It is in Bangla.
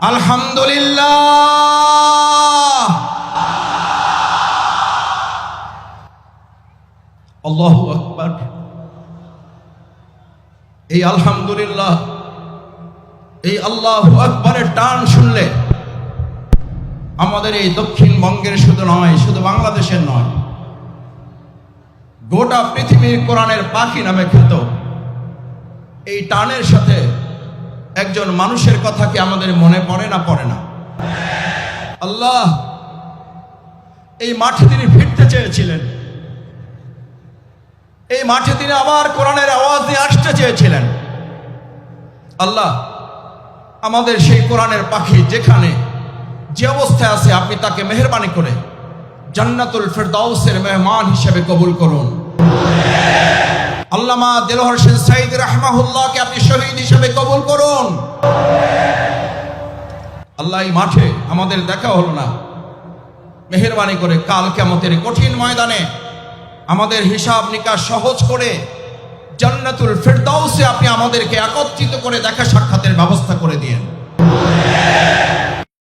আলহামদুলিল্লাহ, আল্লাহু আকবার। এই আলহামদুলিল্লাহ, এই আল্লাহু আকবারের টান শুনলে আমাদের এই দক্ষিণবঙ্গের শুধু নয়, শুধু বাংলাদেশের নয়, গোটা পৃথিবীর কোরআনের পাখি নামে খ্যাত এই টানের সাথে একজন মানুষের কথা কি আমাদের মনে পড়ে না? পড়ে না? আল্লাহ এই মাঠে তিনি ফিরতে চেয়েছিলেন, এই মাঠে তিনি আবার কোরআনের আওয়াজ নিয়ে আসতে চেয়েছিলেন। আল্লাহ আমাদের সেই কোরআনের পাখি যেখানে যে অবস্থায় আছে, আপনি তাকে মেহেরবানি করে জান্নাতুল ফেরদাউসের মেহমান হিসেবে কবুল করুন। আল্লামা দেলোয়ার হোসেন সাঈদী রাহমাহুল্লাহকে আপনি শহীদ হিসেবে কবুল করুন। আল্লাহ এই মাঠে আমাদের দেখা হলো না, মেহেরবানি করে কাল কিয়ামতের কঠিন ময়দানে আমাদের হিসাব নিকাশ সহজ করে জান্নাতুল ফেরদাউসে আপনি আমাদেরকে একত্রিত করে দেখা সাক্ষাতের ব্যবস্থা করে দিয়েন।